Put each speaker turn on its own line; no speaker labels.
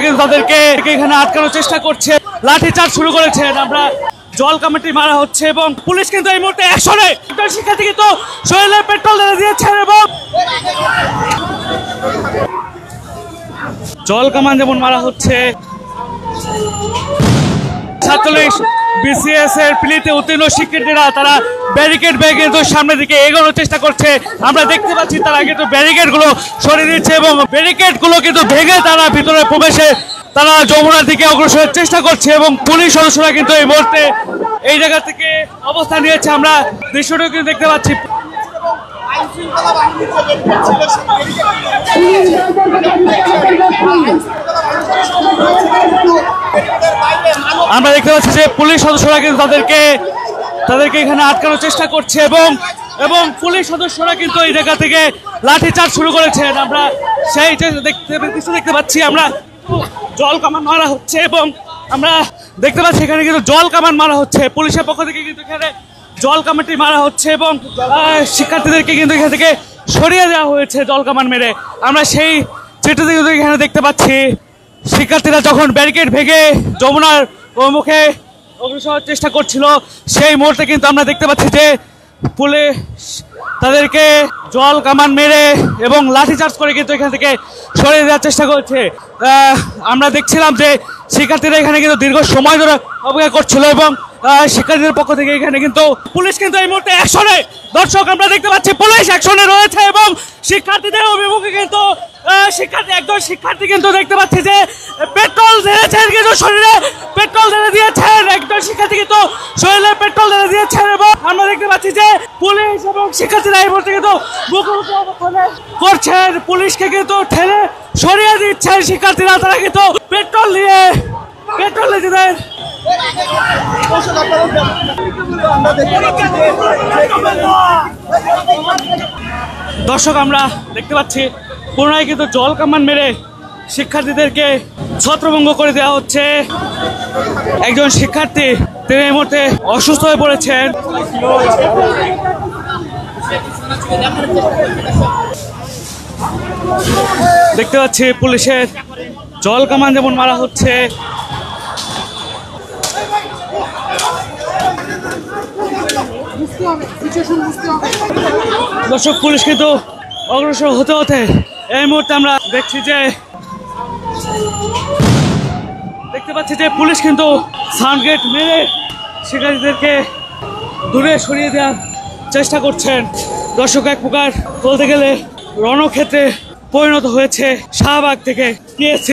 কিন্তু তাদেরকে এখানে আটকানোর চেষ্টা করছে, লাঠিচার্জ শুরু করেছেন। আমরা জল কামাটি মারা হচ্ছে এবং পুলিশ কিন্তু এই মুহূর্তে অ্যাকশনে। শিক্ষার্থী কিন্তু শরীরে পেট্রোল ঢেলে দিয়েছেন এবং জল কামান যেমন মারা হচ্ছে। ছাত্রলীগ বিসিএস এর প্লিতে উত্তীর্ণ শিক্ষার্থীরা তারা ব্যারিকেড ভেঙে কিন্তু সামনের দিকে এগোনোর চেষ্টা করছে। আমরা দেখতে পাচ্ছি তারা কিন্তু ব্যারিকেড গুলো সরিয়ে দিচ্ছে এবং ব্যারিকেড গুলো কিন্তু ভেঙে তারা ভিতরে প্রবেশে তারা যমুনার দিকে অগ্রসরের চেষ্টা করছে এবং পুলিশ সদস্যরা কিন্তু এই মুহূর্তে এই জায়গা থেকে অবস্থান নিয়েছে। আমরা দৃশ্যটা কিন্তু দেখতে পাচ্ছি। আমরা দেখতে পাচ্ছি যে পুলিশ সদস্যরা কিন্তু তাদেরকে এখানে আটকানোর চেষ্টা করছে এবং পুলিশ সদস্যরা কিন্তু এই জায়গা থেকে লাঠিচার্জ শুরু করেছেন। আমরা সেই দেখতে পাচ্ছি। আমরা জল কামান মারা হচ্ছে এবং আমরা দেখতে পাচ্ছি এখানে কিন্তু জল কামান মারা হচ্ছে। পুলিশের পক্ষ থেকে কিন্তু এখানে জল কামানটি মারা হচ্ছে এবং শিক্ষার্থীদেরকে কিন্তু এখান থেকে সরিয়ে দেওয়া হয়েছে জল কামান মেরে। আমরা সেই চিত্রটি কিন্তু এখানে দেখতে পাচ্ছি। শিক্ষার্থীরা যখন ব্যারিকেড ভেঙে যমুনার মুখে অগ্রসর হওয়ার চেষ্টা করছিল সেই মুহূর্তে কিন্তু আমরা দেখতে পাচ্ছি যে পুলিশ তাদেরকে জল কামান মেরে এবং লাঠিচার্জ করে কিন্তু এখান থেকে সরিয়ে দেওয়ার চেষ্টা করছে। আমরা দেখছিলাম যে শিক্ষার্থীরা এখানে কিন্তু দীর্ঘ সময় ধরে অপেক্ষা করছিল এবং শিক্ষার্থীদের পক্ষ থেকে এখানে কিন্তু পুলিশ কিন্তু এই মুহূর্তে অ্যাকশনে। দর্শক আমরা দেখতে পাচ্ছি পুলিশ অ্যাকশনে রয়েছে এবং শিক্ষার্থীদের অভিমুখে কিন্তু একজন শিক্ষার্থী কিন্তু দেখতে পাচ্ছি যে পেট্রোল ঢেলেছেন, কিন্তু শরীরে পেট্রোল ঢেলে দিয়েছেন। একজন শিক্ষার্থী কিন্তু শরীরে পেট্রোল ঢেলে দিয়েছেন এবং আমরা দেখতে পাচ্ছি যে পুলিশ এবং শিক্ষার্থীরা এই মুহূর্তে কিন্তু মুখোমুখি অবস্থানে করছেন। পুলিশকে কিন্তু ঠেলে সরিয়ে দিচ্ছেন শিক্ষার্থীরা। তারা কিন্তু পেট্রোল দিচ্ছেন। দর্শক আমরা দেখতে পাচ্ছি পুনরায় কিন্তু জল কামান মেরে শিক্ষার্থীদেরকে ছত্রভঙ্গ করে দেওয়া হচ্ছে। একজন শিক্ষার্থী তিনি এই মুহূর্তে অসুস্থ হয়ে পড়েছেন। দেখতে পাচ্ছি পুলিশের জল কামান যেমন মারা হচ্ছে। দর্শক পুলিশ কিন্তু অগ্রসর হতে হতে এই মুহূর্তে আমরা দেখতে পাচ্ছি যে পুলিশ কিন্তু সাউন্ড মেরে শিক্ষার্থীদেরকে দূরে সরিয়ে দেওয়ার চেষ্টা করছেন। দর্শক এক প্রকার বলতে গেলে রণক্ষেত্রে পরিণত হয়েছে শাহবাগ থেকে।